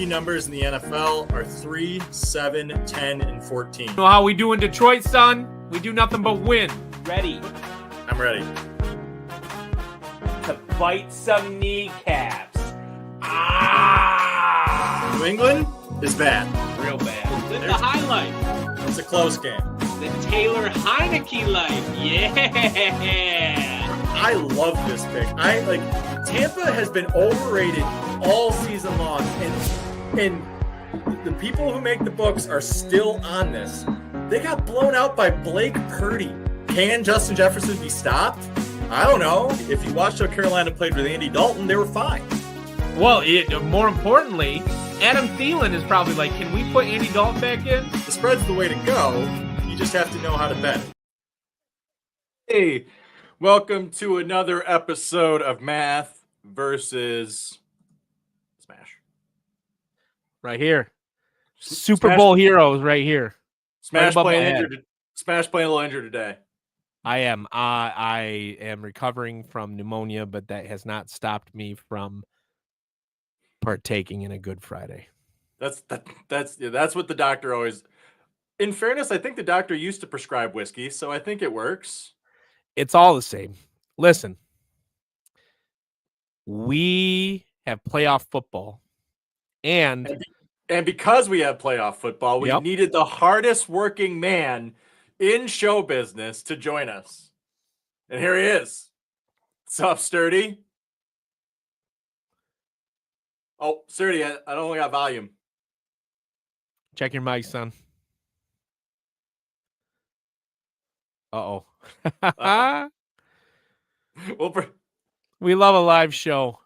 Numbers in the NFL are 3, 7, 10, and 14. You know how we do in Detroit, son? We do nothing but win. Ready I'm ready. to bite some kneecaps. New England is bad. Real bad. With the highlight. It's a close game. The Taylor Heineke life. Yeah. I love this pick. Tampa has been overrated all season long, and the people who make the books are still on this. They got blown out by Blake Purdy. Can Justin Jefferson be stopped? I don't know. If you watched how Carolina played with Andy Dalton, they were fine. Well, more importantly, Adam Thielen is probably like, can we put Andy Dalton back in? The spread's the way to go. You just have to know how to bet it. Hey, welcome to another episode of Math versus Smash. Right here. Super Bowl heroes right here. Smash Right playing a little injured today. I am. I am recovering from pneumonia, but that has not stopped me from partaking in a Good Friday. That's what the doctor always. In fairness, I think the doctor used to prescribe whiskey, so I think it works. It's all the same. Listen, we have playoff football, and because we have playoff football, we needed the hardest working man in show business to join us. And here he is. What's up, Sturdy? Oh, Sturdy, I don't only got volume. Check your mic, son. Uh-oh. We love a live show.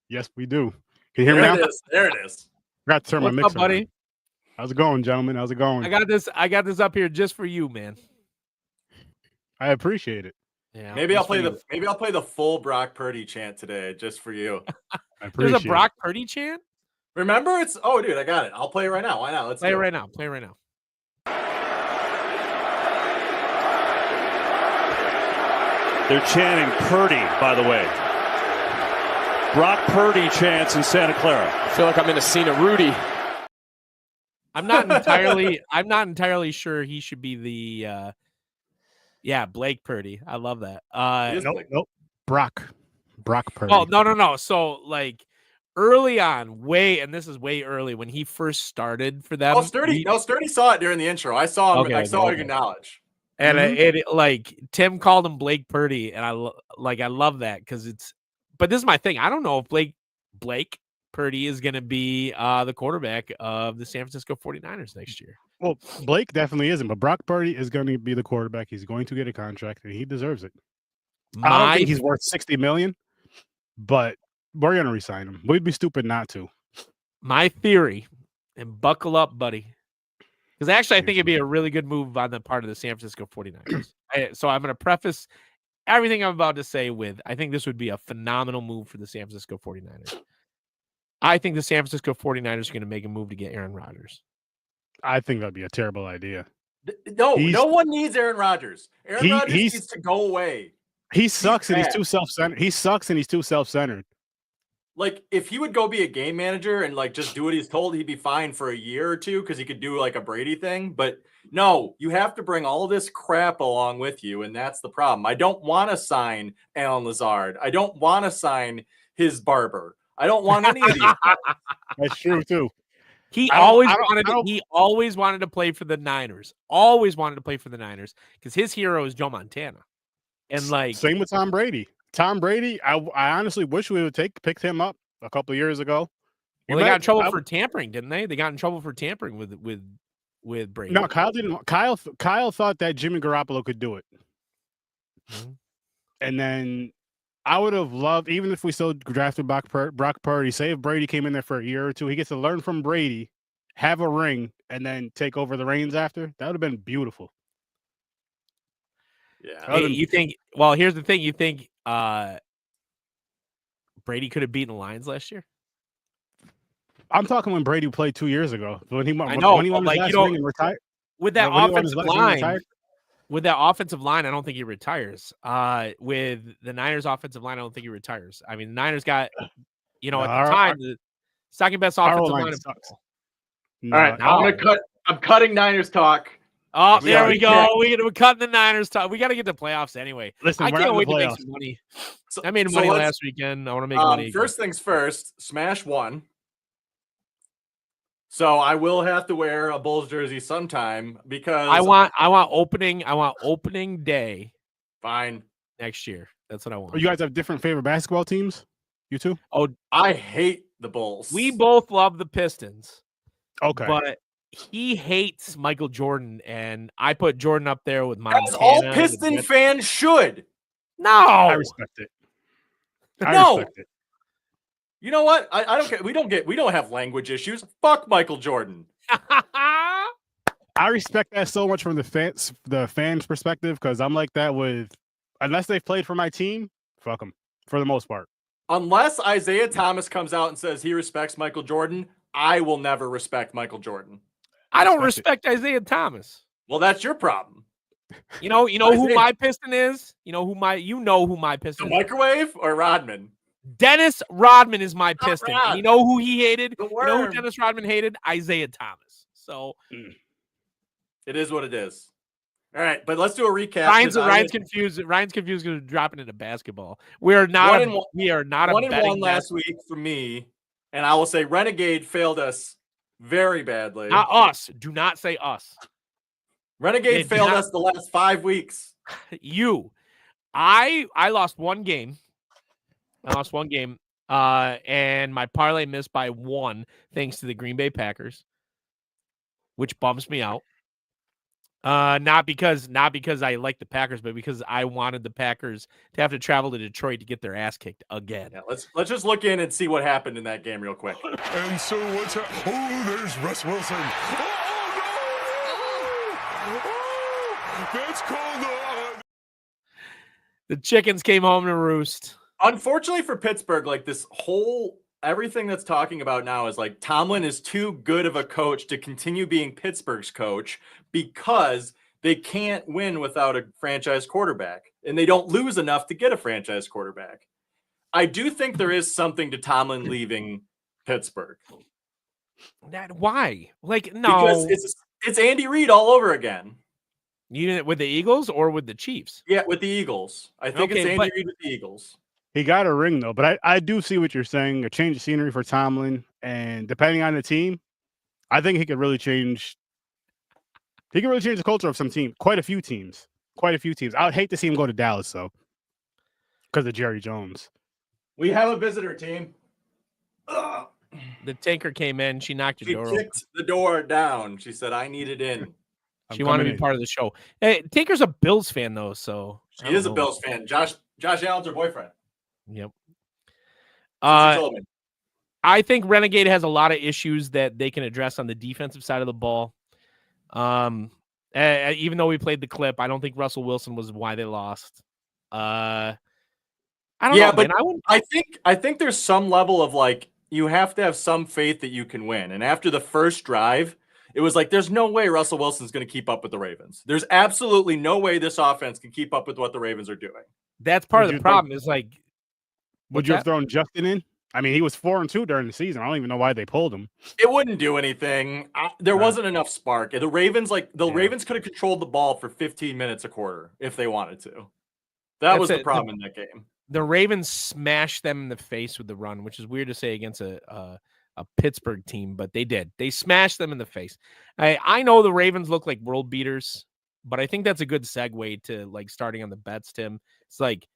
Yes, we do. Can you hear me now? There it is. Forgot to turn my mixer What's up, buddy? on. How's it going, gentlemen? How's it going? I got this up here just for you, man. I appreciate it. Yeah. Maybe I'll play the full Brock Purdy chant today just for you. I appreciate There's a Brock Purdy chant? Remember? Dude, I got it. I'll play it right now. Why not? Let's play it right now. Play it right now. They're chanting Purdy, by the way. Brock Purdy chants in Santa Clara. I feel like I'm in a scene of Rudy. I'm not entirely sure he should be the Blake Purdy. I love that. Nope. Brock Purdy. Oh, no. So like early on, and this is way early when he first started for them. Oh, Sturdy saw it during the intro. I saw him. Okay, I saw it acknowledge. And it like Tim called him Blake Purdy, and I love that because but this is my thing. I don't know if Blake Purdy is going to be the quarterback of the San Francisco 49ers next year. Well, Blake definitely isn't, but Brock Purdy is going to be the quarterback. He's going to get a contract, and he deserves it. I don't think he's worth $60 million, but we're going to re-sign him. We'd be stupid not to. My theory, and buckle up, buddy, because actually I think it'd be a really good move on the part of the San Francisco 49ers. So I'm going to preface everything I'm about to say with, I think this would be a phenomenal move for the San Francisco 49ers. I think the San Francisco 49ers are going to make a move to get Aaron Rodgers. I think that'd be a terrible idea. No He's- one needs Aaron Rodgers. Aaron Rodgers needs to go away. He sucks and he's bad. too self-centered. He sucks and he's too self-centered. Like, if he would go be a game manager and like just do what he's told, he'd be fine for a year or two because he could do like a Brady thing. But no, you have to bring all this crap along with you, and that's the problem. I don't want to sign Alan Lazard. I don't want to sign his barber. I don't want any of these. That's true too. He I don't- always I don't- wanted. I don't- He always wanted to play for the Niners. Always wanted to play for the Niners because his hero is Joe Montana, and like Same with Tom Brady. Tom Brady, I honestly wish we would picked him up a couple of years ago. well, they got in trouble for tampering, didn't they? They got in trouble for tampering with Brady. No, Kyle didn't. Kyle thought that Jimmy Garoppolo could do it, Mhm. and then I would have loved, even if we still drafted Brock Purdy, say if Brady came in there for a year or two, he gets to learn from Brady, have a ring, and then take over the reins after. That would have been beautiful. Yeah. Hey, you think? Well, here's the thing. You think Brady could have beaten the Lions last year? I'm talking when Brady played 2 years ago. When he won, I know, when he won but, his like, last you know, ring and retired. With that when he won his offensive last ring and line, retired. with that offensive line, I don't think he retires. With the Niners' offensive line, I don't think he retires. I mean, the Niners got, at the time, the second best Our offensive line line. sucks. All right, I'm cutting Niners talk. Oh, We there already we go. We're cutting the Niners talk. We got to get to playoffs anyway. Listen, I we're can't not wait in to the make playoffs. some money. So, I made so money let's- last weekend. I want to make money. First things first, Smash won. So I will have to wear a Bulls jersey sometime because I want opening day fine. next year. That's what I want. You guys have different favorite basketball teams? You two? I hate the Bulls. We both love the Pistons. Okay. But he hates Michael Jordan, and I put Jordan up there with Montana. As all and Piston the- fans should. No, I respect it. I No. respect it. You know what? I don't care. We don't have language issues. Fuck Michael Jordan. I respect that so much from the fans' perspective, because I'm like that with, unless they've played for my team, fuck them for the most part. Unless Isaiah Thomas comes out and says he respects Michael Jordan, I will never respect Michael Jordan. I don't Respect respect Isaiah Thomas. Well, that's your problem. You know who Isaiah- my Piston is? You know who my The Piston is? microwave or Rodman? Dennis Rodman is my Piston. Rod. And you know who he hated? The You know who worm. Dennis Rodman hated? Isaiah Thomas. So It is what it is. All right, but let's do a recap. Ryan's confused. Ryan's confused because we're dropping into basketball. We are not. One and one- We are not a 1-1 betting last week for me, and I will say Renegade failed us very badly. Not us. Do not say us. Renegade It failed not- us the last 5 weeks. You. I lost one game. And my parlay missed by 1 thanks to the Green Bay Packers, which bums me out. Not because I like the Packers, but because I wanted the Packers to have to travel to Detroit to get their ass kicked again. Yeah, let's just look in and see what happened in that game real quick. And so what's there's Russ Wilson. That's called The chickens came home to roost. Unfortunately for Pittsburgh, like this whole everything that's talking about now is like Tomlin is too good of a coach to continue being Pittsburgh's coach because they can't win without a franchise quarterback and they don't lose enough to get a franchise quarterback. I do think there is something to Tomlin leaving Pittsburgh. Why? Like, no. Because it's Andy Reid all over again. You with the Eagles or with the Chiefs? Yeah, with the Eagles. I think Okay, it's Andy but- Reid with the Eagles. He got a ring though, but I do see what you're saying. A change of scenery for Tomlin, and depending on the team, I think he could really change. He can really change the culture of some team. Quite a few teams. I would hate to see him go to Dallas though, because of Jerry Jones. We have a visitor team. Ugh. The tanker came in. She knocked She your door open. kicked the door down. She said, I need it in. She wanted to be part of the show. Hey, Tinker's a Bills fan though, so I She don't is a know. Bills fan. Josh Allen's her boyfriend. Yep. She told me. I think Renegade has a lot of issues that they can address on the defensive side of the ball. Even though we played the clip, I don't think Russell Wilson was why they lost. I don't know, but man. I think there's some level of like you have to have some faith that you can win. And after the first drive, it was like, there's no way Russell Wilson's going to keep up with the Ravens. There's absolutely no way this offense can keep up with what the Ravens are doing. That's part Would of you the problem. Is like, Would you have thrown Justin in? I mean, he was 4-2 during the season. I don't even know why they pulled him. It wouldn't do anything. There wasn't enough spark. The Ravens, Ravens could have controlled the ball for 15 minutes a quarter if they wanted to. That was the problem in that game. The Ravens smashed them in the face with the run, which is weird to say against a Pittsburgh team, but they did. They smashed them in the face. I know the Ravens look like world beaters, but I think that's a good segue to like starting on the bets, Tim. It's like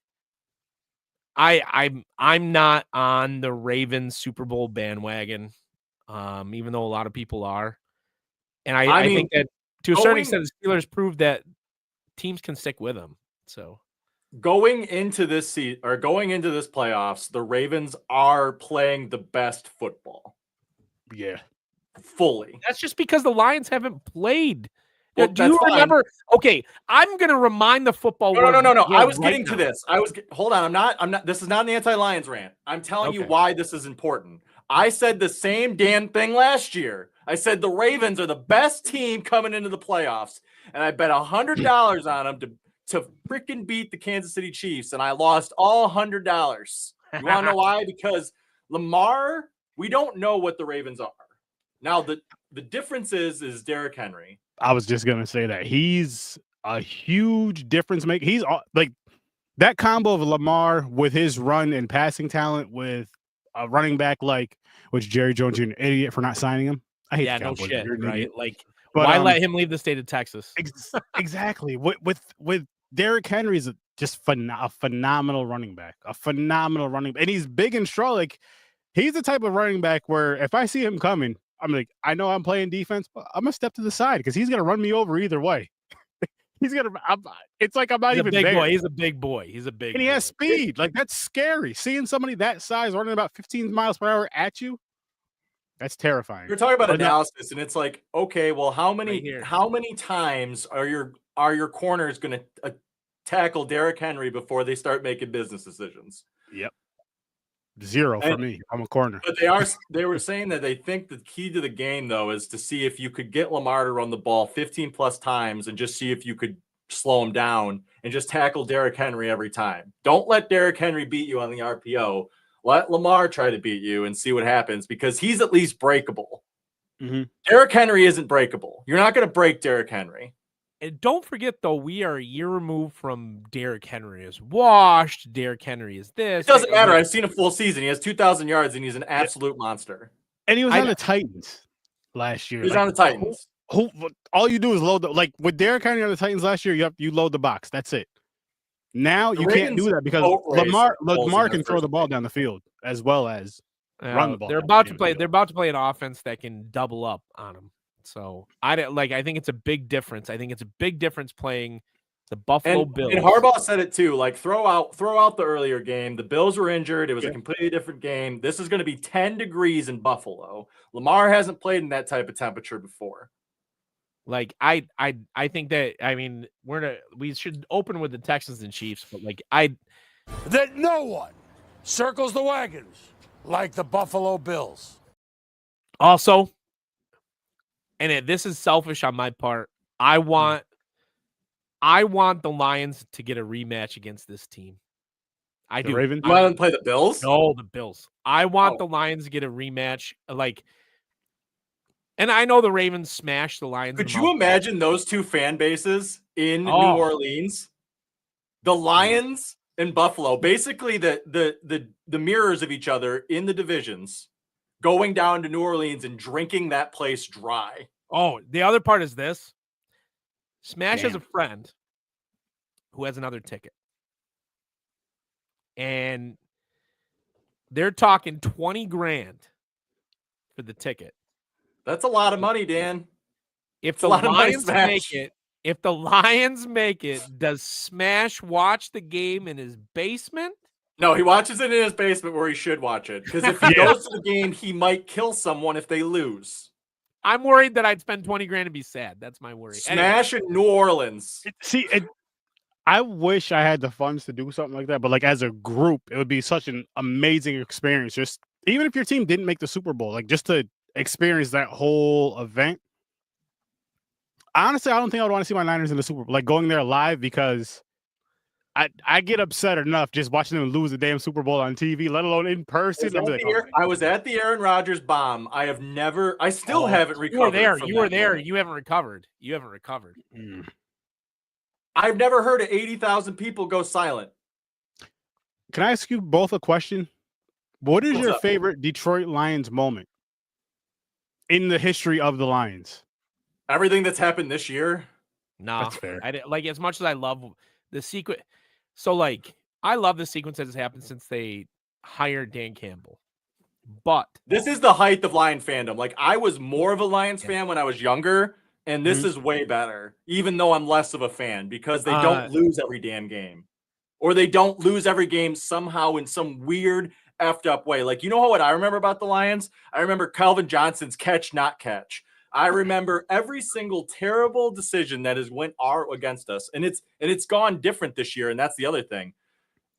I'm not on the Ravens Super Bowl bandwagon, even though a lot of people are. And I think that to a certain extent, the Steelers proved that teams can stick with them. So going into this playoffs, the Ravens are playing the best football. Yeah. Fully. That's just because the Lions haven't played. Well, do you remember? Okay, I'm going to remind the football world. No. I was getting to this. Hold on. I'm not. This is not an anti-Lions rant. I'm telling you why this is important. I said the same damn thing last year. I said the Ravens are the best team coming into the playoffs, and I bet $100 on them to freaking beat the Kansas City Chiefs, and I lost all $100. You want to know why? Because Lamar, we don't know what the Ravens are. Now the difference is Derrick Henry. I was just gonna say that he's a huge difference maker. He's like that combo of Lamar with his run and passing talent with a running back which Jerry Jones, you're an idiot for not signing him. I hate the Cowboys. No shit, right? Idiot. Like, but, why let him leave the state of Texas? Exactly. With Derrick Henry is just a phenomenal running back, and he's big and strong. Like he's the type of running back where if I see him coming, I'm like, I know I'm playing defense, but I'm gonna step to the side because he's gonna run me over either way. It's like I'm not even big there. Boy. He's a big boy. And he has speed. Like that's scary. Seeing somebody that size running about 15 miles per hour at you, that's terrifying. You're talking about analysis, and it's like, okay, well, how many times are your corners gonna tackle Derrick Henry before they start making business decisions? Yep. 0 for me. I'm a corner. But they were saying that they think the key to the game, though, is to see if you could get Lamar to run the ball 15 plus times and just see if you could slow him down and just tackle Derrick Henry every time. Don't let Derrick Henry beat you on the RPO. Let Lamar try to beat you and see what happens because he's at least breakable. Mm-hmm. Derrick Henry isn't breakable. You're not going to break Derrick Henry. And don't forget, though, we are a year removed from Derrick Henry is washed. Derrick Henry is this. It doesn't matter. I've seen a full season. He has 2,000 yards, and he's an absolute monster. And he was on the Titans last year. He was on the Titans. All you do is load with Derrick Henry on the Titans last year, you load the box. That's it. Now you can't do that because Lamar can throw the ball down the field as well as run the ball. They're about to play. They're about to play an offense that can double up on him. So I think it's a big difference. I think it's a big difference playing the Buffalo Bills. And Harbaugh said it too. Like throw out the earlier game. The Bills were injured. It was a completely different game. This is going to be 10 degrees in Buffalo. Lamar hasn't played in that type of temperature before. Like I think that we should open with the Texans and Chiefs, but that no one circles the wagons like the Buffalo Bills. Also, and this is selfish on my part, I want the Lions to get a rematch against this team. I do. Ravens? You want them to play the Bills? No, the Bills. I want the Lions to get a rematch. And I know the Ravens smashed the Lions. Could you imagine those two fan bases in New Orleans? The Lions and Buffalo, basically the mirrors of each other in the divisions, going down to New Orleans and drinking that place dry. Oh, the other part is this. Smash has a friend who has another ticket. And they're talking $20,000 for the ticket. That's a lot of money, Dan. If the Lions make it, does Smash watch the game in his basement? No, he watches it in his basement where he should watch it. Because if he goes to the game, he might kill someone if they lose. I'm worried that I'd spend $20,000 and be sad. That's my worry. Smash in New Orleans. I wish I had the funds to do something like that, but as a group, it would be such an amazing experience. Just even if your team didn't make the Super Bowl, just to experience that whole event, Honestly, I don't think I would want to see my Niners in the Super Bowl, like going there live, because I get upset enough just watching them lose the damn Super Bowl on TV, let alone in person. I was at the Aaron Rodgers bomb. I still haven't recovered. You were there. From You were that there. moment. You haven't recovered. You haven't recovered. I've never heard of 80,000 people go silent. Can I ask you both a question? What is What's your up? favorite Detroit Lions moment in the history of the Lions? Everything that's happened this year. No, That's fair. like as much as I love the sequence. So like I love the sequence that has happened since they hired Dan Campbell. But This is the height of Lion fandom. Like, I was more of a Lions fan when I was younger, and this is way better, even though I'm less of a fan, because they don't lose every damn game. Or they don't lose every game somehow in some weird effed up way. Like, you know what I remember about the Lions? I remember Calvin Johnson's catch, not catch. I remember every single terrible decision that has went against us. And it's gone different this year, and that's the other thing.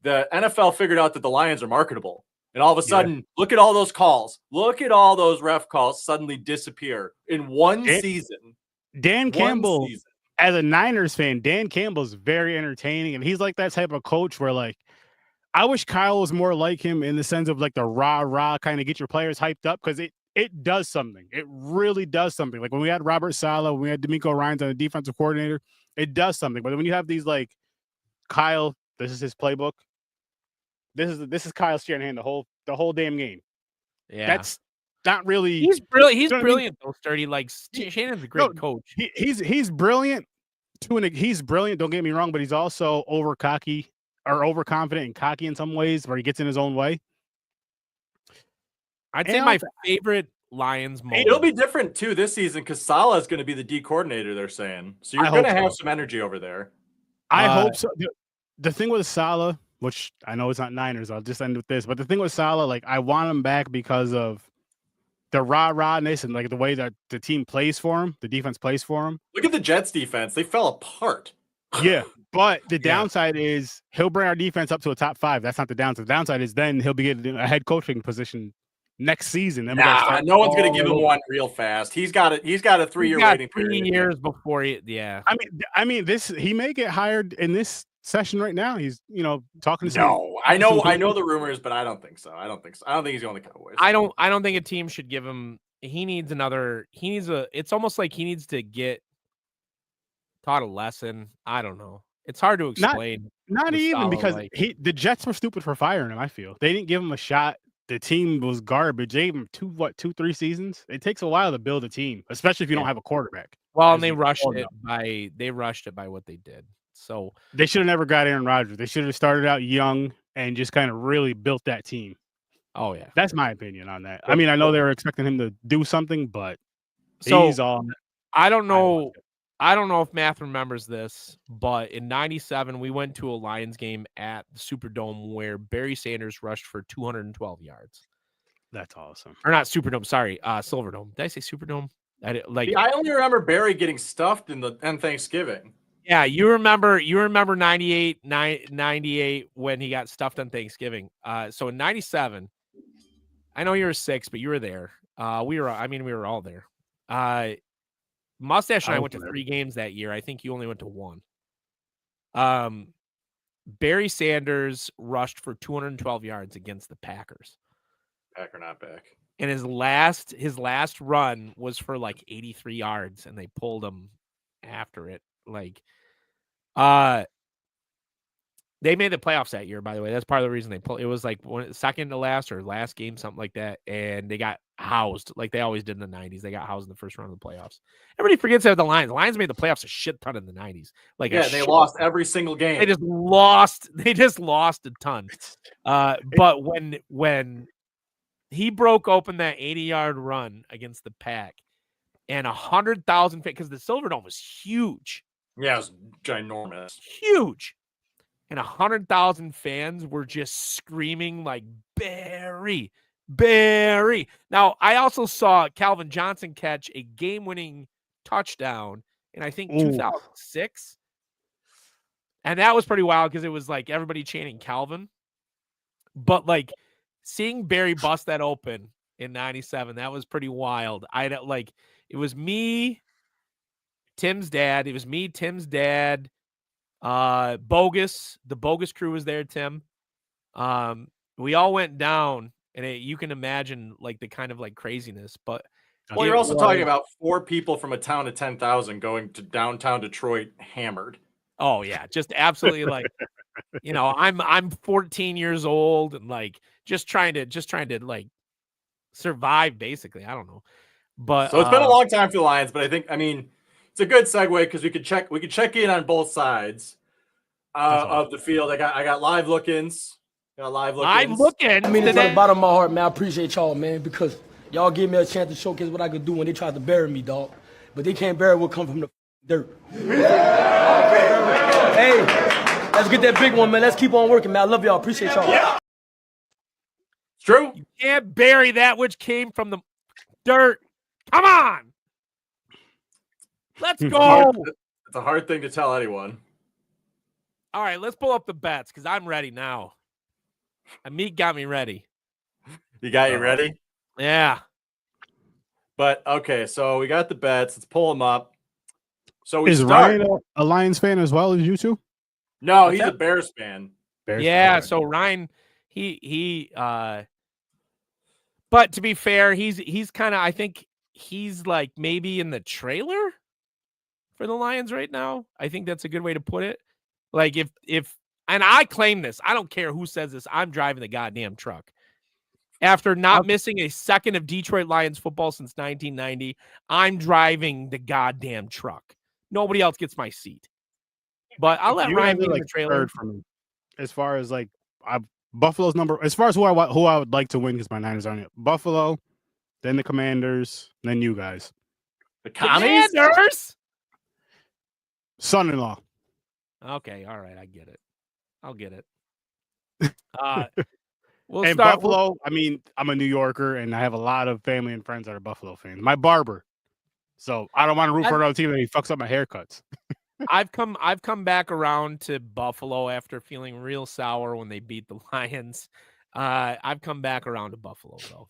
The NFL figured out that the Lions are marketable. And all of a sudden, look at all those calls. Look at all those ref calls suddenly disappear in one season. Dan Campbell, as a Niners fan, Dan Campbell's very entertaining. And he's like that type of coach where, like, I wish Kyle was more like him in the sense of like the rah kind of get your players hyped up, because it does something. It really does something. Like when we had Robert Saleh, when we had D'Amico Ryans on the defensive coordinator, it does something. But when you have these like Kyle, this is his playbook. This is Kyle Shanahan the whole damn game. yeah, That's not really. he's brilliant. He's you know what I mean? brilliant though, Sturdy. Like Shannon's a great coach. He's brilliant. He's brilliant. Don't get me wrong, but he's also overconfident and cocky in some ways, where he gets in his own way. I'd say my favorite Lions moment. It'll be different too this season because Saleh is going to be the D coordinator. They're saying so. You're going to have some energy over there. I hope so. The thing with Saleh, which I know it's not Niners, I'll just end with this. But the thing with Saleh, like, I want him back because of the rah-rahness and like the way that the team plays for him, the defense plays for him. Look at the Jets defense; they fell apart. Yeah, but the downside is he'll bring our defense up to a top 5. That's not the downside. The downside is then he'll be getting a head coaching position next season. Then no one's going to give him one real fast. He's got a 3-year waiting period. 3 years before I mean, he may get hired in this session right now. He's talking to I know the rumors, but I don't think so. I don't think he's going to the Cowboys. I don't think a team should give him. It's almost like he needs to get taught a lesson. I don't know. It's hard to explain. Not even because the Jets were stupid for firing him. I feel they didn't give him a shot. The team was garbage. They gave him 2-3 seasons. It takes a while to build a team, especially if you don't have a quarterback. Well, and they rushed it by what they did. So they should have never got Aaron Rodgers. They should have started out young and just kind of really built that team. Oh yeah, that's my opinion on that. I mean, I know they were expecting him to do something, but I don't know. I don't know if Math remembers this, but in '97 we went to a Lions game at the Superdome where Barry Sanders rushed for 212 yards. That's awesome. Or not Superdome, sorry, Silverdome. Did I say Superdome? I only remember Barry getting stuffed on Thanksgiving. Yeah, you remember 98 when he got stuffed on Thanksgiving. So in '97, I know you were 6, but you were there. We were all there. Mustache and I went to 3 games that year. I think you only went to 1. Barry Sanders rushed for 212 yards against the Packers. Packer not back. And his last run was for like 83 yards, and they pulled him after it. Like, they made the playoffs that year, by the way. That's part of the reason they pulled. It was like second to last or last game, something like that. And they got housed like they always did in the 90s. They got housed in the first round of the playoffs. Everybody forgets that the Lions made the playoffs a shit ton in the 90s. Like, they lost every single game. They just lost a ton. But when he broke open that 80-yard run against the Pack and 100,000 because the Silverdome was huge. Yeah, it was ginormous. Huge. And 100,000 fans were just screaming like, Barry, Barry. Now, I also saw Calvin Johnson catch a game-winning touchdown in, I think, 2006. And that was pretty wild because it was like everybody chanting Calvin. But like seeing Barry bust that open in '97, that was pretty wild. It was me, Tim's dad. It was me, Tim's dad, Bogus. The Bogus crew was there, Tim. We all went down, and you can imagine like the kind of like craziness. But Well, you're also talking about 4 people from a town of 10,000 going to downtown Detroit hammered. Oh yeah, just absolutely like, I'm 14 years old and like just trying to like survive basically. I don't know. But So it's been a long time for the Lions, but I mean, it's a good segue because we could check in on both sides of the field. I got live look-ins. Live look-ins. I mean, from the bottom of my heart, man, I appreciate y'all, man, because y'all give me a chance to showcase what I could do when they tried to bury me, dog. But they can't bury what come from the dirt. Hey, let's get that big one, man. Let's keep on working, man. I love y'all. Appreciate y'all. Yeah. It's true. You can't bury that which came from the dirt. Come on. Let's go. It's a hard thing to tell anyone. All right, let's pull up the bets because I'm ready now. Amit got me ready. You got you ready? Yeah. But okay, so we got the bets. Let's pull them up. So is Ryan a Lions fan as well as you two? No, he's a Bears fan. So Ryan, he but to be fair, he's kind of, I think he's like maybe in the trailer for the Lions right now. I think that's a good way to put it. Like if and I claim this, I don't care who says this, I'm driving the goddamn truck. After not missing a second of Detroit Lions football since 1990, I'm driving the goddamn truck. Nobody else gets my seat. But I'll let Ryan be in the trailer. For me, as far as like Buffalo's number, as far as who I would like to win because my Niners aren't it. Buffalo, then the Commanders, then you guys. The Commanders? Son-in-law. Okay, all right, I get it. I'll get it. And Buffalo, I mean, I'm a New Yorker, and I have a lot of family and friends that are Buffalo fans. My barber. So I don't want to root for another team that he fucks up my haircuts. I've come back around to Buffalo after feeling real sour when they beat the Lions. I've come back around to Buffalo though.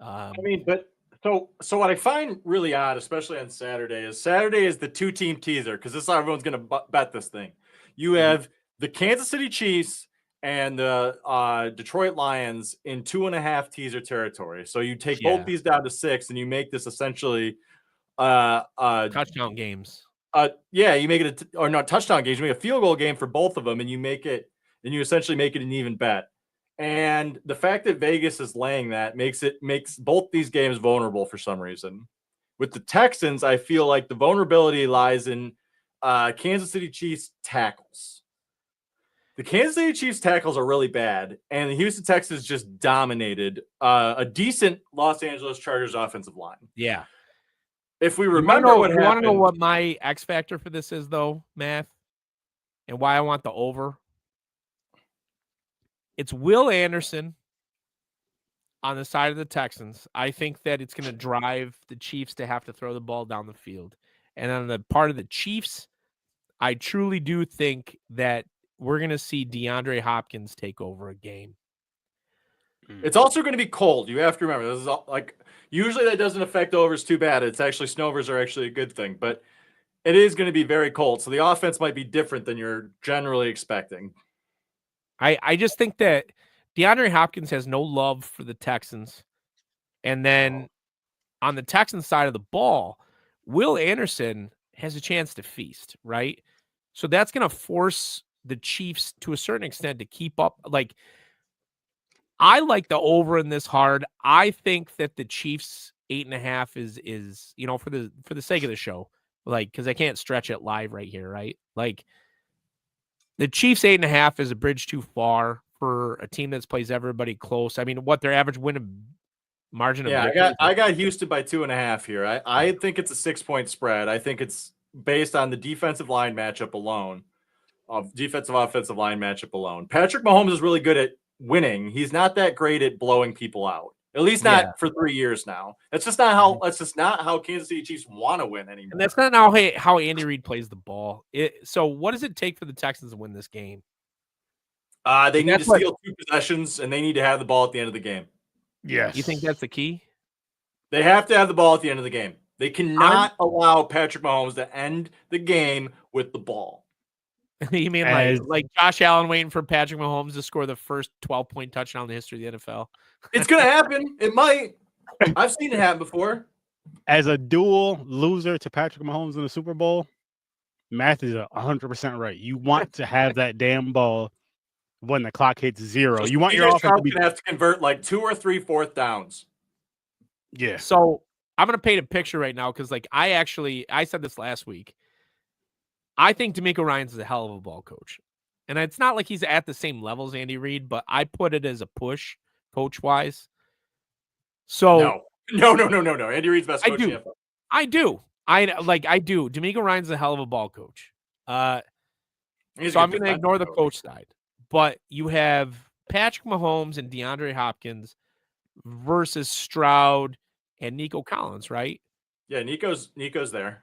I mean, but so what I find really odd, especially on Saturday is the 2-team teaser because this is how everyone's going to bet this thing. You have the Kansas City Chiefs and the Detroit Lions in 2.5 teaser territory. So you take both these down to 6, and you make this essentially touchdown games. You make it touchdown games. You make a field goal game for both of them, and you essentially make it an even bet. And the fact that Vegas is laying that makes both these games vulnerable for some reason. With the Texans, I feel like the vulnerability lies in Kansas City Chiefs tackles. The Kansas City Chiefs tackles are really bad, and the Houston Texans just dominated a decent Los Angeles Chargers offensive line. Yeah. If we remember what happened. You want to know what my X factor for this is, though, Matt? And why I want the over? It's Will Anderson on the side of the Texans. I think that it's going to drive the Chiefs to have to throw the ball down the field. And on the part of the Chiefs, I truly do think that we're going to see DeAndre Hopkins take over a game. It's also going to be cold. You have to remember, this is like usually that doesn't affect overs too bad. It's actually snovers are actually a good thing, but it is going to be very cold. So the offense might be different than you're generally expecting. I just think that DeAndre Hopkins has no love for the Texans. And then on the Texans side of the ball, Will Anderson has a chance to feast, right? So that's going to force the Chiefs to a certain extent to keep up. Like, I like the over in this hard. I think that the Chiefs 8.5 is for the sake of the show, like, because I can't stretch it live right here, right? Like, the Chiefs 8.5 is a bridge too far for a team that plays everybody close. I mean, what their average win margin? Yeah, I got Houston by 2.5 here. I think it's a 6-point spread. I think it's based on the defensive line matchup alone. Offensive line matchup alone. Patrick Mahomes is really good at winning. He's not that great at blowing people out. At least not for 3 years now. That's just not how Kansas City Chiefs want to win anymore. And that's not how Andy Reid plays the ball. So what does it take for the Texans to win this game? They need to steal 2 possessions, and they need to have the ball at the end of the game. Yes. You think that's the key? They have to have the ball at the end of the game. They cannot allow Patrick Mahomes to end the game with the ball. You mean like Josh Allen waiting for Patrick Mahomes to score the first 12-point touchdown in the history of the NFL? It's going to happen. It might. I've seen it happen before. As a dual loser to Patrick Mahomes in the Super Bowl, math is 100% right. You want to have that damn ball when the clock hits 0. So You want your CJ offense Stroud to be gonna have to convert like 2 or 3 fourth downs. Yeah. So I'm gonna paint a picture right now because like I said this last week. I think DeMeco Ryans is a hell of a ball coach. And it's not like he's at the same level as Andy Reid, but I put it as a push coach-wise. So No. Andy Reid's best coach. I do. I do. DeMeco Ryans is a hell of a ball coach. So I'm going to ignore the coach side. But you have Patrick Mahomes and DeAndre Hopkins versus Stroud and Nico Collins, right? Yeah, Nico's there.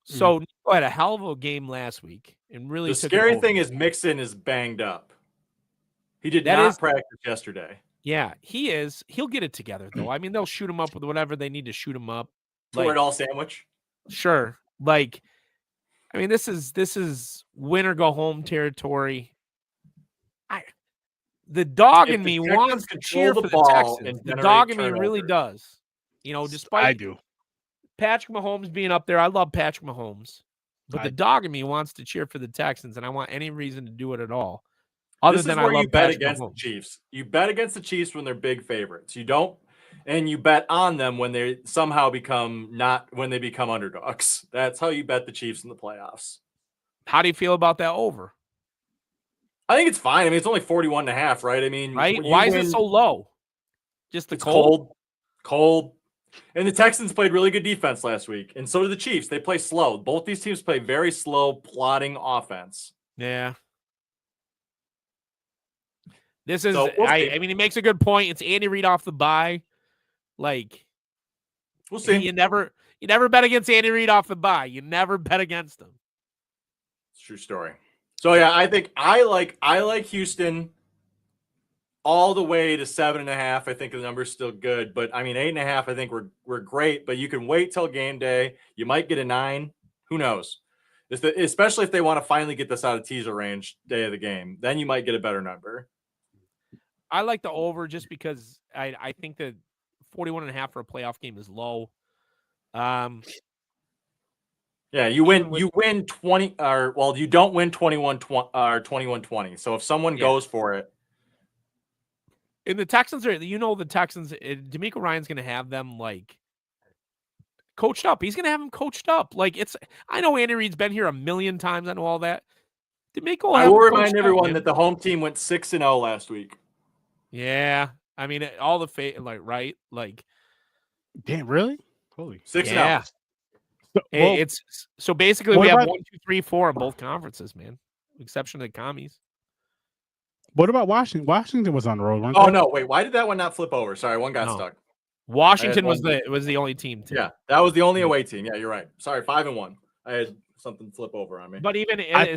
So Nico had a hell of a game last week, and really the scary thing is Mixon is banged up. He did not practice yesterday. Yeah, he is. He'll get it together though. I mean, they'll shoot him up with whatever they need to shoot him up. Pour it all sandwich. Sure. Like, I mean, this is win or go home territory. The dog in me wants to cheer for the Texans. The dog in me really does. You know, despite I do. Patrick Mahomes being up there, I love Patrick Mahomes. But the dog in me wants to cheer for the Texans, and I want any reason to do it at all. Other than I love you bet Patrick against Mahomes. the Chiefs. You bet against the Chiefs when they're big favorites. You don't, and you bet on them when they somehow become underdogs. That's how you bet the Chiefs in the playoffs. How do you feel about that over? I think it's fine. I mean, it's only 41.5, right? I mean, right? Why is it so low? Just the cold. And the Texans played really good defense last week, and so did the Chiefs. They play slow. Both these teams play very slow, plodding offense. Yeah. This is, I mean, he makes a good point. It's Andy Reid off the bye. Like, we'll see. You never bet against Andy Reid off the bye. You never bet against him. It's a true story. So yeah, I think I like Houston all the way to 7.5. I think the number's still good, but I mean 8.5. I think we're great. But you can wait till game day. You might get a 9. Who knows? Especially if they want to finally get this out of teaser range day of the game, then you might get a better number. I like the over just because I think that 41.5 for a playoff game is low. Yeah, you win 20 you don't win 21-20. So if someone goes for it. And the Texans DeMeco Ryans going to have them like coached up. He's going to have them coached up. Like I know Andy Reid's been here a million times. I know all that. DeMeco, I will remind everyone that the home team went 6-0 last week. Yeah, I mean all the right, like, damn, really? Holy 6-0. Yeah. It's so basically we have 1, 2, 3, 4 in both conferences, man. Exception of the commies. What about Washington? Washington was on the road. Oh no, wait, why did that one not flip over? Sorry, one got stuck. Washington was the only team too. Yeah, that was the only away team. Yeah, you're right. Sorry, 5-1. I had something flip over on me. But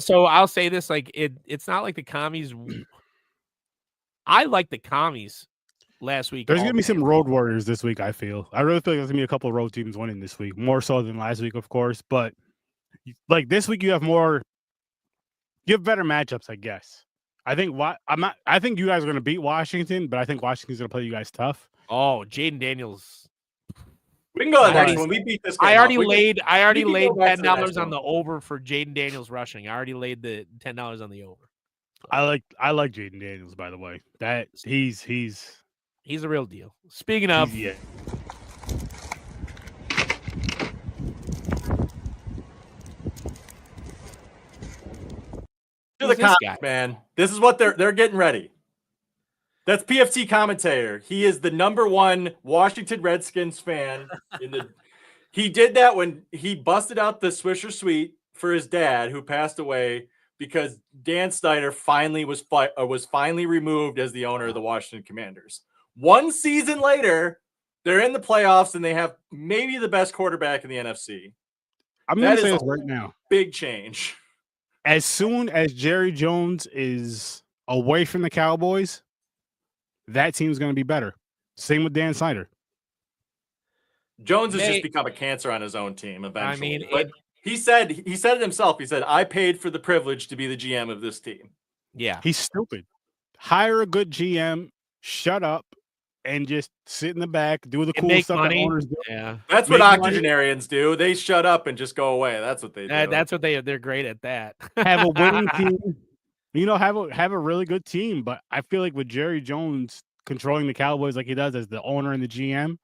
so I'll say this, like it's not like the commies. I like the commies last week. There's gonna be some road warriors this week. I really feel like there's gonna be a couple of road teams winning this week, more so than last week, of course. But like this week, you have better matchups, I guess. I think I think you guys are gonna beat Washington, but I think Washington's gonna play you guys tough. Oh, Jaden Daniels. We can go to the next one. We beat this game. I already laid $10 on the over for Jaden Daniels rushing. I already laid the $10 on the over. I like Jaden Daniels, by the way. That he's a real deal. Speaking of, to the comments, man. This is what they're getting ready. That's PFT commentator. He is the #1 Washington Redskins fan. He did that when he busted out the Swisher Sweet for his dad, who passed away, because Dan Snyder finally was finally removed as the owner of the Washington Commanders. One season later, they're in the playoffs and they have maybe the best quarterback in the NFC. I'm going to say this right now. Big change. As soon as Jerry Jones is away from the Cowboys, that team's going to be better. Same with Dan Snyder. Jones has just become a cancer on his own team eventually. I mean, but he said it himself. He said, "I paid for the privilege to be the GM of this team." Yeah, he's stupid. Hire a good GM, shut up, and just sit in the back, do the and cool make stuff money. that owners do. Yeah, That's what Make money. octogenarians do. They shut up and just go away. That's what they do. that's what they're great at. That Have a winning team. Have a really good team. But I feel like with Jerry Jones controlling the Cowboys like he does as the owner and the GM,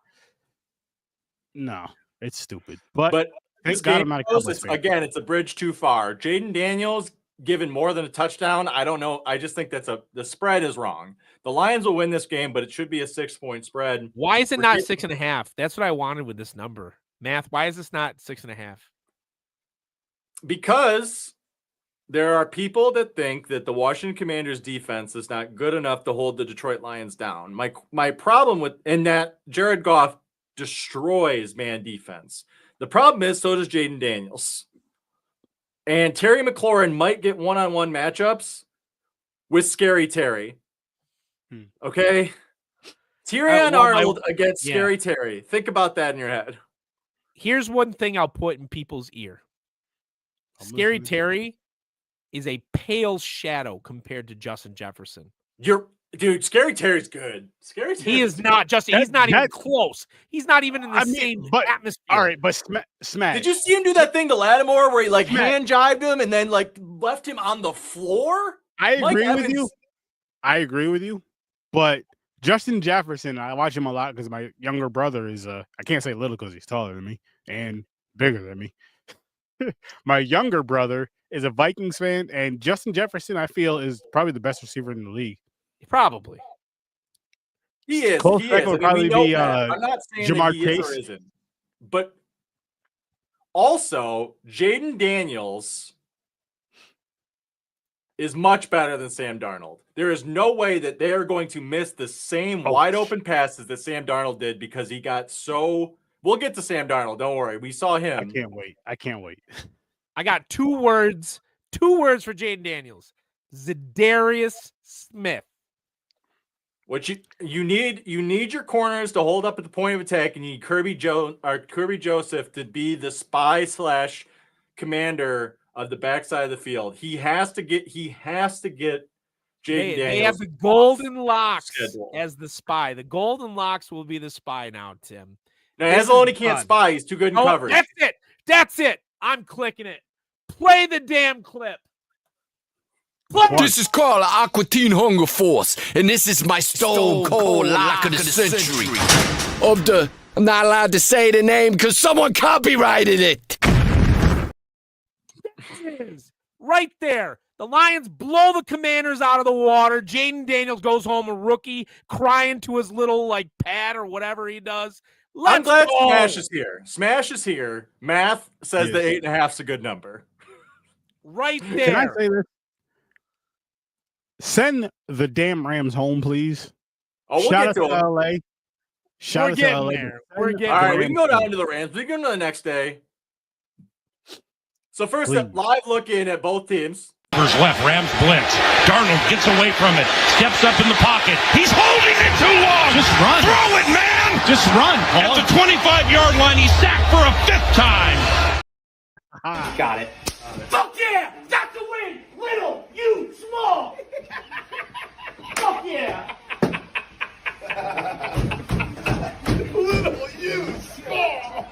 no, it's stupid. But this thank God game I'm not a goes, Cowboys fan. again, it's a bridge too far. Jaden Daniels given more than a touchdown. I don't know. I just think the spread is wrong. The Lions will win this game, but it should be a 6-point spread. Why is it not 6.5? That's what I wanted with this number. Math. Why is this not 6.5? Because there are people that think that the Washington Commanders defense is not good enough to hold the Detroit Lions down. My problem with that Jared Goff destroys man defense. The problem is so does Jaden Daniels. And Terry McLaurin might get one-on-one matchups with Scary Terry. Okay? Tyrion Arnold against Scary Terry. Think about that in your head. Here's one thing I'll put in people's ear. Scary Terry is a pale shadow compared to Justin Jefferson. Dude, Scary Terry's good. Scary Terry. He is not just. He's not even close. He's not even in the same atmosphere. All right, but Smack. Did you see him do that thing to Lattimore where he hand jibed him and then left him on the floor? I agree with you. But Justin Jefferson, I watch him a lot because my younger brother is I can't say little because he's taller than me and bigger than me. My younger brother is a Vikings fan, and Justin Jefferson, I feel, is probably the best receiver in the league. Probably. He is. Close he second is. would probably be I'm not saying Jamar that he is or Chase. isn't. But also, Jaden Daniels is much better than Sam Darnold. There is no way that they are going to miss the same wide open passes that Sam Darnold did because he got so. We'll get to Sam Darnold. Don't worry. We saw him. I can't wait. I got two words for Jaden Daniels. Zadarius Smith. What you need your corners to hold up at the point of attack, and you need Kirby Joseph to be the spy / commander of the backside of the field. He has to get Jaden Daniels. They have the golden locks as the spy. The golden locks will be the spy now, Tim. Now, Anzalone can't spy. He's too good in coverage. That's it. I'm clicking it. Play the damn clip. This is Carl of Aqua Teen Hunger Force, and this is my stone cold lock of the century. I'm not allowed to say the name because someone copyrighted it. That is right there. The Lions blow the Commanders out of the water. Jaden Daniels goes home a rookie, crying to his little pad or whatever he does. I'm glad Smash is here. Smash is here. Math says the 8.5 is a good number. Right there. Can I say this? Send the damn Rams home, please. Oh, we'll Shout get to LA. Shout out to LA. We're getting all right, there. we can go down to the Rams. We can go to the next day. So first, live look in at both teams. Left, Rams blitz. Darnold gets away from it. Steps up in the pocket. He's holding it too long. Just run. Throw it, man. Just run. At the 25-yard line, he's sacked for a 5th time. Got it. Fuck yeah! Got the win! Little, you, small! Fuck yeah! Little you small.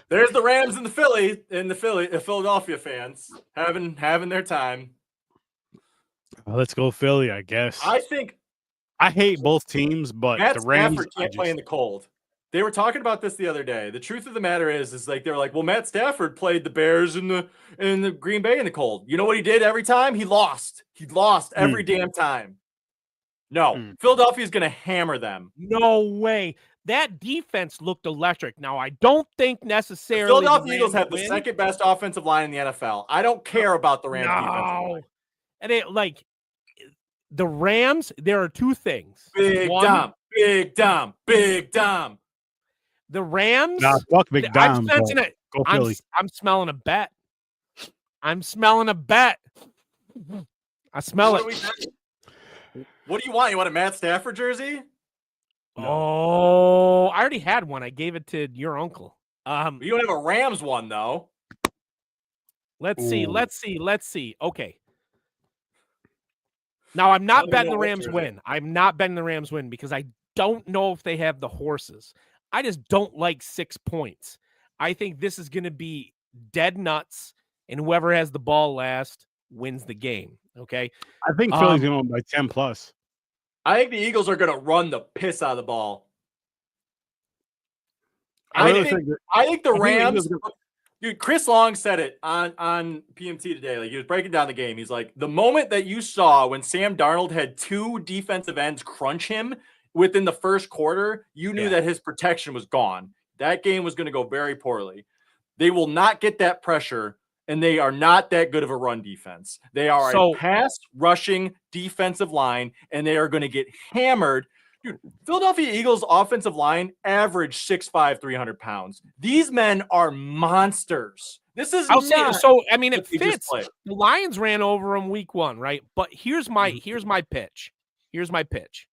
There's the Rams and the Philadelphia fans having their time. Let's go Philly, I guess. I hate both teams, but Matt the Rams Stafford can't play in the cold. They were talking about this the other day. The truth of the matter is they were like, well, Matt Stafford played the Bears in the Green Bay in the cold. You know what he did every time? He lost. He lost every damn time. No, Philadelphia's going to hammer them. No way. That defense looked electric. Now, I don't think necessarily The Philadelphia Eagles have the second best offensive line in the NFL. I don't care about the Rams defense. And the Rams, there are two things. Big Dom. The Rams. Nah, fuck Big Dom. I'm sensing it. Go Philly. I'm smelling a bet. I'm smelling a bet. I smell it. What do you want? You want a Matt Stafford jersey? No. Oh, I already had one. I gave it to your uncle. You don't have a Rams one though. Let's Ooh. see. Okay. Now I'm not even betting know the what Rams jersey. win. I'm not betting the Rams win because I don't know if they have the horses. I just don't like 6 points. I think this is going to be dead nuts, and whoever has the ball last wins the game. Okay. I think Philly's going to win by 10 plus. I think the Eagles are going to run the piss out of the ball. I think the Rams. Dude, Chris Long said it on PMT today. Like, he was breaking down the game. He's like, the moment that you saw when Sam Darnold had 2 defensive ends crunch him within the first quarter, you knew that his protection was gone. That game was going to go very poorly. They will not get that pressure, and they are not that good of a run defense. They are a pass rushing defensive line, and they are going to get hammered. Dude, Philadelphia Eagles offensive line average 6'5", 300 pounds. These men are monsters. This is I mean, it fits. The Lions ran over them week 1, right? But here's my pitch. Here's my pitch.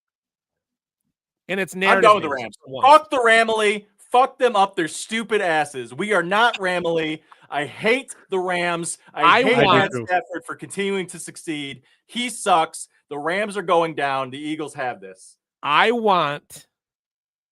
And it's narrative. I'm done with the Rams. Fuck the Ramley. Fuck them up their stupid asses. We are not Ramley. I hate the Rams. I hate Matt Stafford for continuing to succeed. He sucks. The Rams are going down. The Eagles have this. I want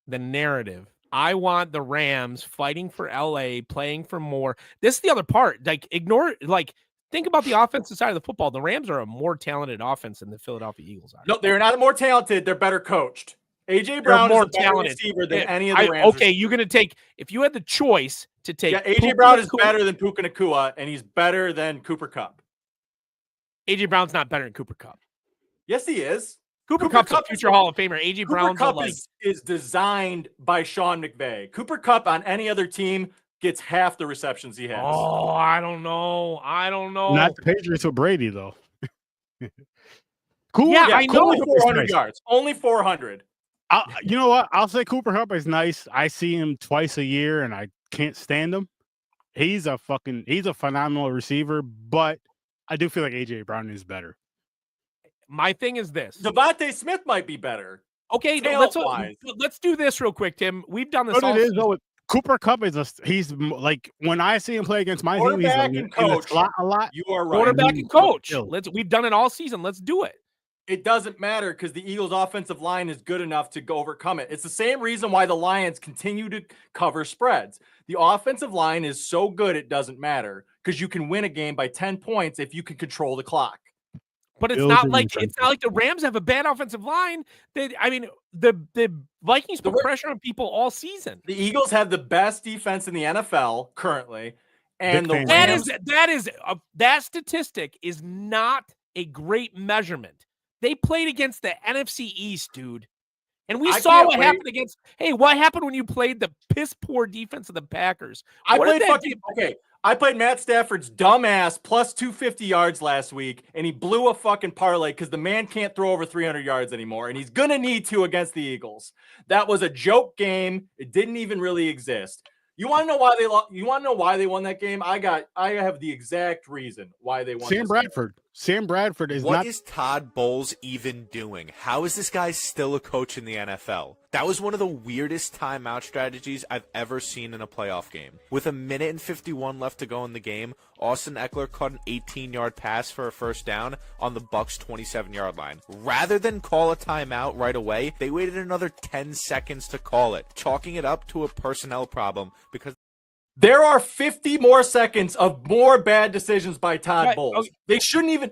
the narrative. I want the Rams fighting for LA, playing for more. This is the other part. Think about the offensive side of the football. The Rams are a more talented offense than the Philadelphia Eagles are. No, they're not more talented. They're better coached. AJ Brown is a better receiver than any of the Rams. Okay, you're going to take, if you had the choice to take. Yeah, AJ Brown is better than Puka Nacua, and he's better than Cooper Kupp. AJ Brown's not better than Cooper Kupp. Yes, he is. Cooper Kupp's a future Hall of Famer. AJ Brown's is designed by Sean McVay. Cooper Kupp on any other team gets half the receptions he has. Oh, I don't know. Not the Patriots with Brady, though. Cool. Yeah, I know. Only 400 yards. Only 400. You know what? I'll say Cooper Kupp is nice. I see him twice a year, and I can't stand him. He's a phenomenal receiver, but I do feel like AJ Brown is better. My thing is this. Devontae Smith might be better. Okay, let's do this real quick, Tim. We've done this. What it is, though, Cooper Kupp he's like, when I see him play against my team, he's in the slot a lot. You are right. Quarterback and coach. We've done it all season. Let's do it. It doesn't matter because the Eagles' offensive line is good enough to overcome it. It's the same reason why the Lions continue to cover spreads. The offensive line is so good it doesn't matter because you can win a game by 10 points if you can control the clock. But it's not like the Rams have a bad offensive line. The Vikings put pressure on people all season. The Eagles have the best defense in the NFL currently, and that statistic is not a great measurement. They played against the NFC East, dude. And we saw what happened against. Hey, what happened when you played the piss poor defense of the Packers? I played Matt Stafford's dumbass plus 250 yards last week, and he blew a fucking parlay because the man can't throw over 300 yards anymore, and he's gonna need to against the Eagles. That was a joke game. It didn't even really exist. You want to know why they lost? You want to know why they won that game? I have the exact reason why they won. Sam Bradford is What is Todd Bowles even doing? How is this guy still a coach in the NFL? That was one of the weirdest timeout strategies I've ever seen in a playoff game. With 1:51 left to go in the game, Austin Eckler caught an 18-yard pass for a first down on the Bucs' 27-yard line. Rather than call a timeout right away, they waited another 10 seconds to call it, chalking it up to a personnel problem because there are 50 more seconds of more bad decisions by Todd Bowles. Okay. They shouldn't even.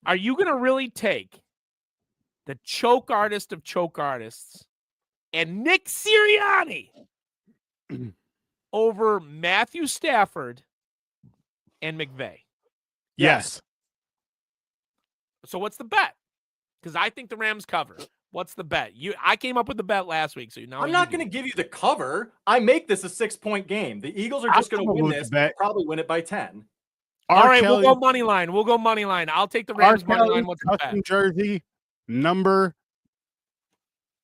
Are you going to really take the choke artist of choke artists and Nick Sirianni over Matthew Stafford and McVay? Yes. So what's the bet? Because I think the Rams cover. What's the bet? I came up with the bet last week, so now I'm not going to give you the cover. I make this a 6-point game. The Eagles are just going to win this. Probably win it by 10. All right, we'll go money line. I'll take the Rams money line. What's the bet? Jersey number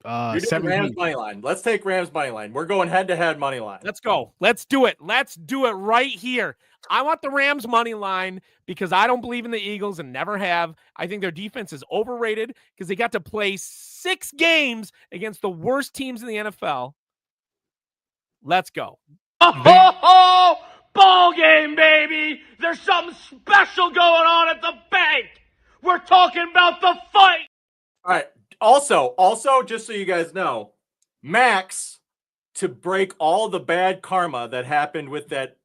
7. Rams money line. Let's take Rams money line. We're going head-to-head money line. Let's go. Let's do it. Let's do it right here. I want the Rams money line because I don't believe in the Eagles and never have. I think their defense is overrated because they got to play 6 6 games against the worst teams in the NFL. Let's go. Oh, ball game, baby. There's something special going on at the bank. We're talking about the fight. All right. Also, just so you guys know, Max, to break all the bad karma that happened with that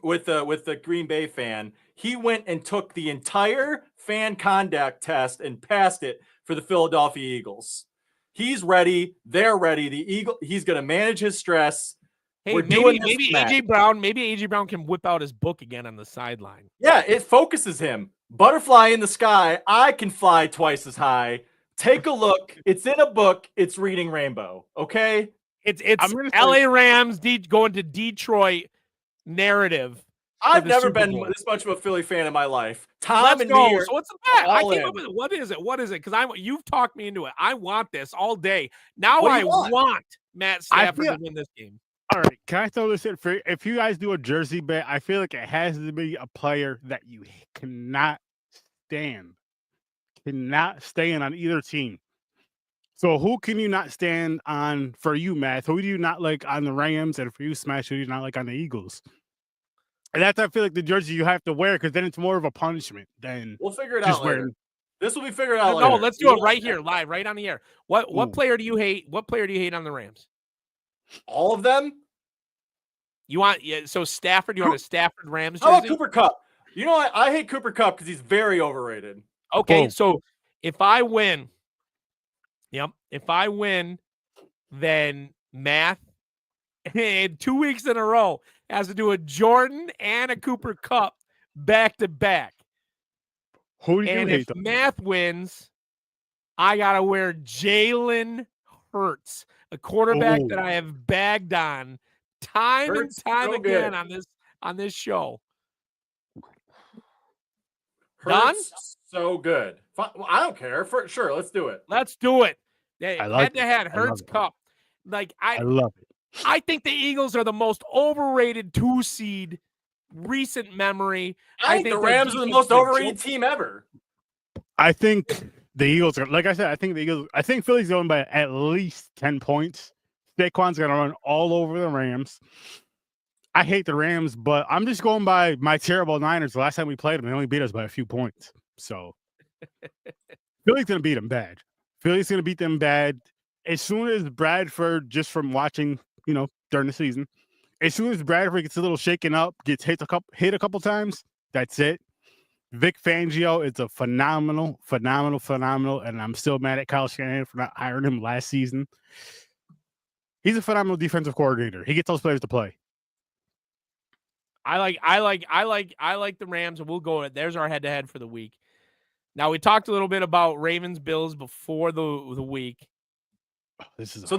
with the Green Bay fan, he went and took the entire fan conduct test and passed it for the Philadelphia Eagles. He's ready. They're ready. He's going to manage his stress. Hey, maybe AJ Brown can whip out his book again on the sideline. Yeah, it focuses him. Butterfly in the sky. I can fly twice as high. Take a look. It's in a book. It's reading rainbow. Okay. It's LA Rams going to Detroit narrative. I've never been this much of a Philly fan in my life. Let's go. So what's the bet? I came up with it. What is it? Because you've talked me into it. I want this all day. Now I want Matt Stafford to win this game. All right, can I throw this in? If you guys do a jersey bet, I feel like it has to be a player that you cannot stand. Cannot stand on either team. So who can you not stand on for you, Matt? Who do you not like on the Rams? And for you, Smash, who do you not like on the Eagles? And that's, I feel like, the jersey you have to wear, because then it's more of a punishment than we'll figure it out later. This will be figured out later. No, let's do it right here, live, right on the air. What player do you hate? What player do you hate on the Rams? All of them? You want so Stafford? You want a Stafford Rams jersey? How about Cooper Kupp? You know what? I hate Cooper Kupp because he's very overrated. Okay, so if I win, then Matt, in 2 weeks in a row, has to do a Jordan and a Cooper Kupp back to back. Who do you and hate? If Math wins, I gotta wear Jalen Hurts, a quarterback that I have bagged on time and time again on this show. Done? So good. I don't care. For sure, let's do it. Let's do it. Head to head, Hurts Cup. I love it. I think the Eagles are the most overrated 2 seed recent memory. I think the Rams are the most overrated team ever. I think the Eagles are, like I said, I think Philly's going by at least 10 points. Saquon's going to run all over the Rams. I hate the Rams, but I'm just going by my terrible Niners. The last time we played them, they only beat us by a few points. So Philly's going to beat them bad. Philly's going to beat them bad. As soon as Bradford, just from watching, during the season, as soon as Bradford gets a little shaken up, gets hit a couple times, that's it. Vic Fangio is a phenomenal, and I'm still mad at Kyle Shanahan for not hiring him last season. He's a phenomenal defensive coordinator. He gets those players to play. I like the Rams, and we'll go. There's our head-to-head for the week. Now, we talked a little bit about Ravens Bills before the week. So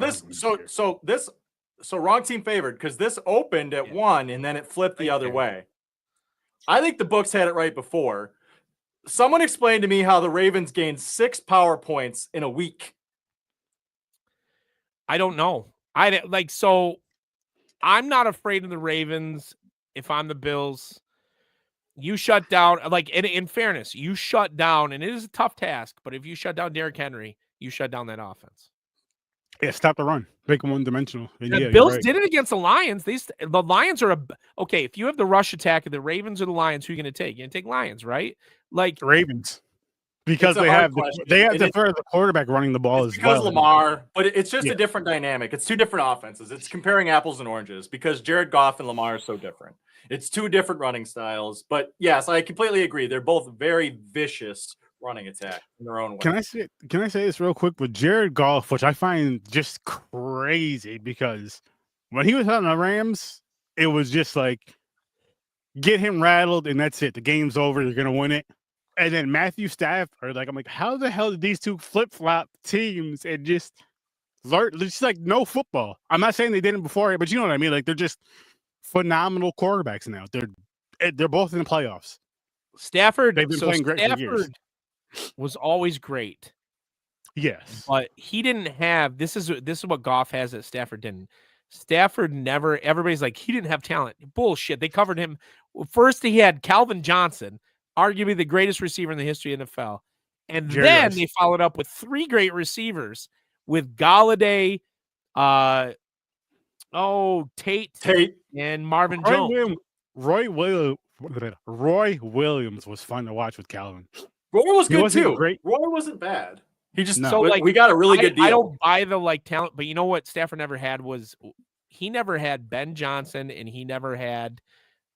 wrong team favored, because this opened at 1 and then it flipped the other way. I think the books had it right before. Someone explained to me how the Ravens gained 6 power points in a week. I don't know. So I'm not afraid of the Ravens if I'm the Bills. You shut down, in fairness, you shut down, and it is a tough task, but if you shut down Derrick Henry, you shut down that offense. Yeah, stop the run. Make them one-dimensional. The Bills did it against the Lions. The Lions are okay. If you have the rush attack of the Ravens or the Lions, who are you going to take? You're going to take Lions, right? The Ravens, because they have the quarterback running the ball as well. Because Lamar, but it's just a different dynamic. It's 2 different offenses. It's comparing apples and oranges because Jared Goff and Lamar are so different. It's 2 different running styles. But yes, I completely agree. They're both very vicious running attack in their own way. Can I say this real quick with Jared Goff, which I find just crazy, because when he was on the Rams, it was just like, get him rattled and that's it. The game's over. You're gonna win it. And then Matthew Stafford, I'm like, how the hell did these 2 flip-flop teams and just learn? Just no football. I'm not saying they didn't before, but you know what I mean. They're just phenomenal quarterbacks now. They're both in the playoffs. Stafford. They've been playing great for years. Was always great. Yes. But he didn't have this is what Goff has that Stafford didn't. Stafford never, everybody's like, he didn't have talent. Bullshit. They covered him. First, he had Calvin Johnson, arguably the greatest receiver in the history of the NFL. And Jerry then Rice. they followed up with 3 great receivers with Galladay, Tate, and Marvin Jones. Roy Williams was fun to watch with Calvin. Roy was He good wasn't too. great. Roy wasn't bad. He just No. So, like, we got a really good deal. I don't buy the talent, but you know what Stafford never had was he never had Ben Johnson, and he never had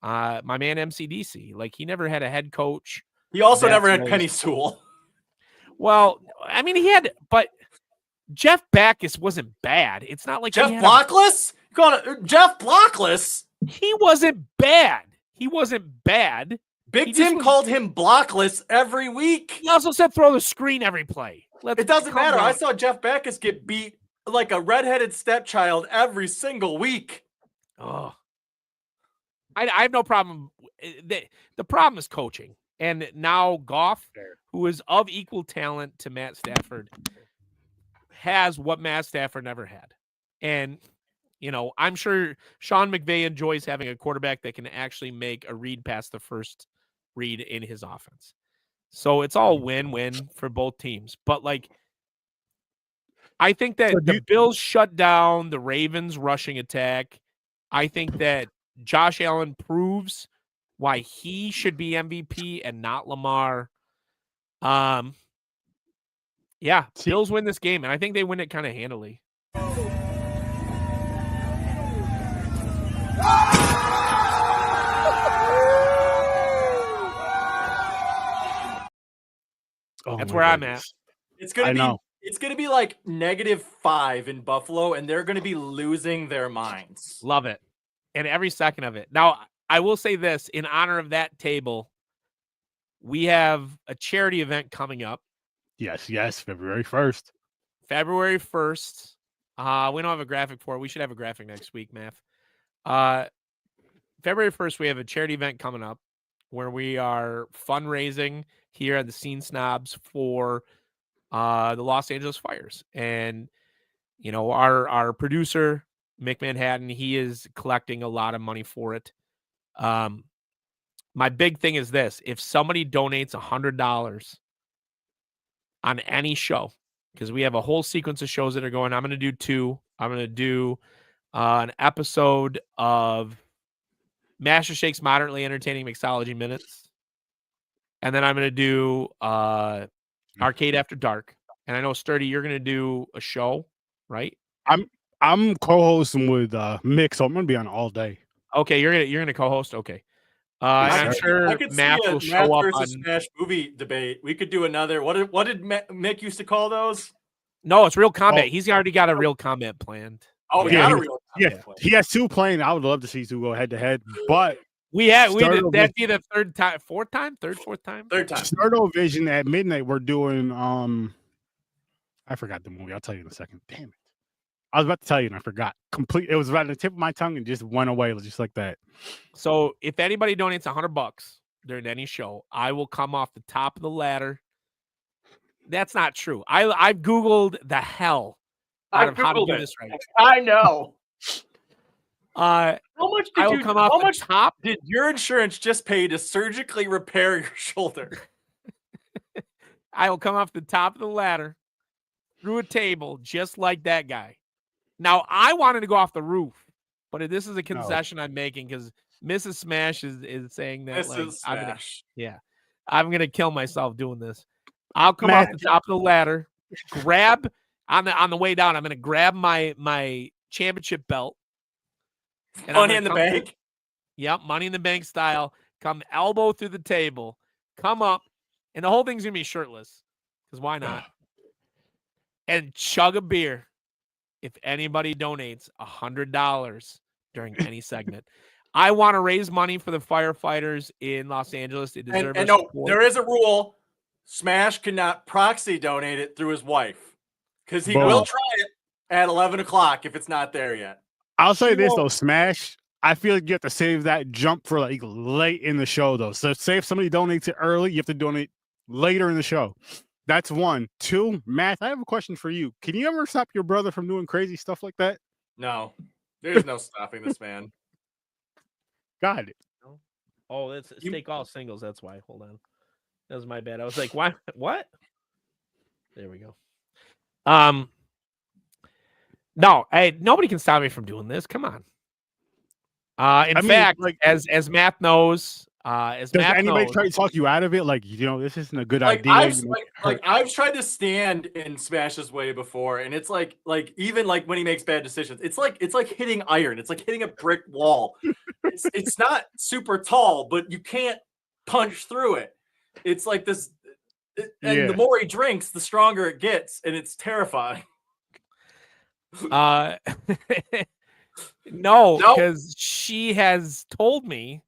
my man MCDC. Like, he never had a head coach. He also never had Penny Sewell. Well, I mean, he had, but Jeff Backus wasn't bad. It's not like Jeff Blockless? Jeff Blockless? He wasn't bad. He wasn't bad. Big Tim called him Blockless every week. He also said throw the screen every play. It doesn't matter. I saw Jeff Backus get beat like a redheaded stepchild every single week. Oh, I have no problem. The problem is coaching. And now Goff, who is of equal talent to Matt Stafford, has what Matt Stafford never had. And, you know, I'm sure Sean McVay enjoys having a quarterback that can actually make a read past the first read in his offense. So it's all win-win for both teams. But, like, I think that the Bills shut down the Ravens' rushing attack. I think that Josh Allen proves why he should be MVP and not Lamar. Yeah, Bills win this game, and I think they win it kind of handily. That's where I'm at. It's gonna be like -5 in Buffalo, and they're gonna be losing their minds. Love it. And every second of it. Now, I will say this, in honor of that table, we have a charity event coming up. Yes, February 1st. February 1st. We don't have a graphic for it. We should have a graphic next week, Math. February 1st, we have a charity event coming up where we are fundraising here at the Scene Snobs for the Los Angeles fires. And, you know, our producer, Mick Manhattan, he is collecting a lot of money for it. My big thing is this: if somebody donates $100 on any show, because we have a whole sequence of shows that are going, I'm going to do 2. I'm going to do an episode of Master Shake's Moderately Entertaining Mixology Minutes, and then I'm going to do Arcade After Dark. And I know, Sturdy, you're going to do a show, right? I'm co-hosting with Mick, so I'm going to be on all day. Okay, you're gonna co-host. Okay, and I'm sure Matt will show up on Smash movie debate. We could do another. What did Mick used to call those? No, it's Real Combat. He's already got a Real Combat planned. Oh, yeah, got a Real Combat plan. He has 2 playing. I would love to see 2 go head to head, but that'd be the third time. Third, fourth time. Stardo Vision at midnight. We're doing I forgot the movie. I'll tell you in a second. Damn it. I was about to tell you and I forgot. It was right on the tip of my tongue and just went away just like that. So if anybody donates $100 during any show, I will come off the top of the ladder. That's not true. I've Googled the hell out of how to do this right. I know. How much top did your insurance just pay to surgically repair your shoulder? I will come off the top of the ladder through a table just like that guy. Now, I wanted to go off the roof, but this is a concession I'm making because Mrs. Smash is saying that I'm gonna kill myself doing this. I'll come off the top of the ladder, grab on the way down. I'm gonna grab my championship belt. And Money in the Bank. Yep, Money in the Bank style. Come elbow through the table, come up, and the whole thing's gonna be shirtless because why not? And chug a beer. If anybody donates $100 during any segment, I want to raise money for the firefighters in Los Angeles. They deserve and no, there is a rule. Smash cannot proxy donate it through his wife because he will try it at 11 o'clock if it's not there yet. I'll say this though, Smash. I feel like you have to save that jump for like late in the show though. So say if somebody donates it early, you have to donate later in the show. That's 1. 2, Matt, I have a question for you. Can you ever stop your brother from doing crazy stuff like that? No. There's no stopping this man. Got it. Oh, that's take all singles. That's why. Hold on. That was my bad. I was like, why? What? There we go. No, nobody can stop me from doing this. Come on. In fact, as Matt knows, does anybody try to talk you out of it? Like, this isn't a good idea. I've tried to stand in Smash's way before, and it's like even like when he makes bad decisions, it's like hitting iron. It's like hitting a brick wall. It's not super tall, but you can't punch through it. It's like this, and the more he drinks, the stronger it gets, and it's terrifying. No, because she has told me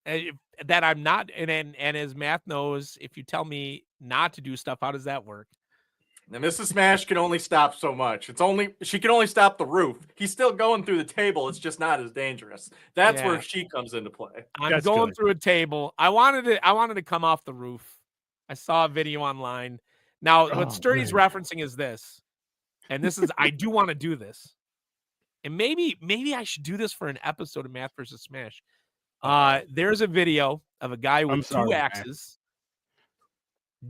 that I'm not, and as Matt knows, if you tell me not to do stuff, how does that work? And Mrs. Smash can only stop so much. She can only stop the roof. He's still going through the table. It's just not as dangerous. That's where she comes into play. I'm going through a table. I wanted to come off the roof. I saw a video online. Now, what Sturdy's referencing is this, and this is I do want to do this, and maybe I should do this for an episode of Math versus Smash. There's a video of a guy with two axes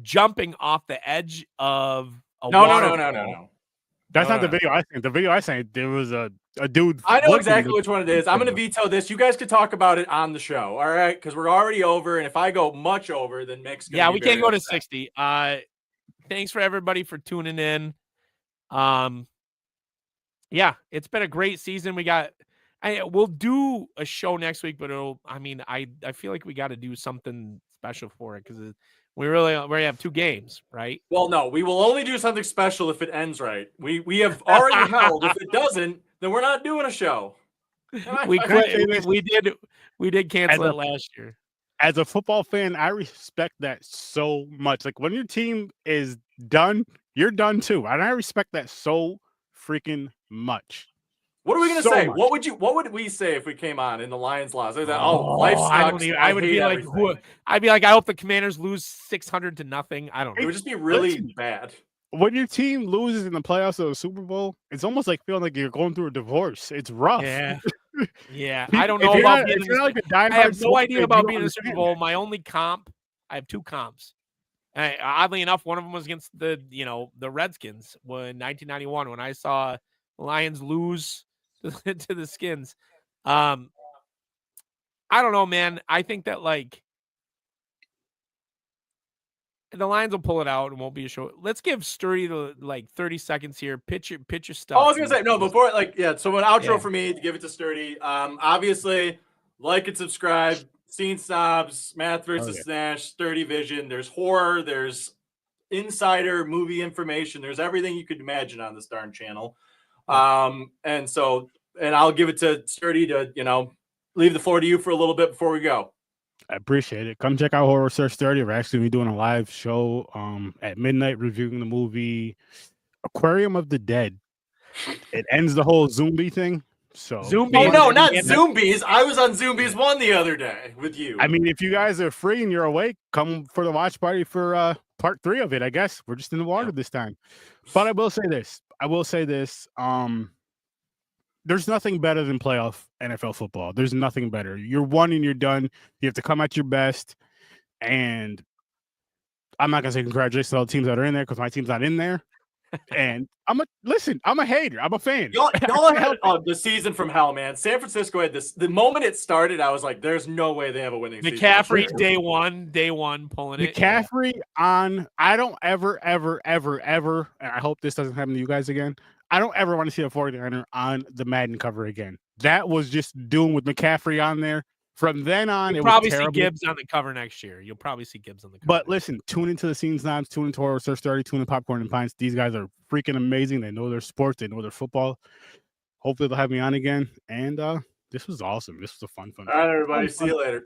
jumping off the edge of a waterfall. No. That's not the video I think. The video I think there was a dude. I know exactly which one it is. I'm going to veto this. You guys could talk about it on the show, all right? Because we're already over, and if I go much over, then Mick's going to we can't go to 60. Thanks for everybody for tuning in. It's been a great season. We'll do a show next week, but I feel like we got to do something special for it because we have 2 games, right? Well, no, we will only do something special if it ends right. We have already held. If it doesn't, then we're not doing a show. We did cancel it last year. As a football fan, I respect that so much. Like when your team is done, you're done too. And I respect that so freaking much. What are we gonna say? What would we say if we came on and the Lions lost? Life sucks. I'd be like, I hope the Commanders lose 600-0. I don't know. It would just be really bad. When your team loses in the playoffs of the Super Bowl, it's almost like feeling like you're going through a divorce. It's rough. Yeah. I don't know about being I have no idea about being in the Super Bowl. My only comp, I have 2 comps. Oddly enough, one of them was against the Redskins in 1991 when I saw the Lions lose to the Skins. I don't know, man. I think that the Lions will pull it out and won't be a show. Let's give Sturdy 30 seconds here. Pitch your stuff. I was gonna say before so an outro for me to give it to Sturdy. Obviously, like and subscribe. Seen Snobs, Math versus Snash, Sturdy Vision. There's horror. There's insider movie information. There's everything you could imagine on this darn channel. And I'll give it to Sturdy to leave the floor to you for a little bit before we go. I appreciate it. Come check out Horror Search 30. We're actually doing a live show at midnight reviewing the movie Aquarium of the Dead. It ends the whole zombie thing. So Zombies? Oh no, not Zombies. I was on Zombies 1 the other day with you. I mean, if you guys are free and you're awake, come for the watch party for part 3 of it. I guess we're just in the water this time. But I will say this. There's nothing better than playoff NFL football. There's nothing better. You're won and you're done. You have to come at your best. And I'm not gonna say congratulations to all the teams that are in there because my team's not in there. And I'm a hater. I'm a fan. Y'all had the season from hell, man. San Francisco had this. The moment it started, I was like, "There's no way they have a winning season." McCaffrey day one pulling it. McCaffrey on. I don't ever, and I hope this doesn't happen to you guys again. I don't ever want to see a 49er on the Madden cover again. That was just doing with McCaffrey on there. From then on, you'll probably see Gibbs on the cover next year. You'll probably see Gibbs on the cover. But listen, tune into the Scenes Snobs, tune into Horror Search 30, tune into Popcorn and Pints. These guys are freaking amazing. They know their sports. They know their football. Hopefully they'll have me on again. And this was awesome. This was a fun. All right, everybody. See you later.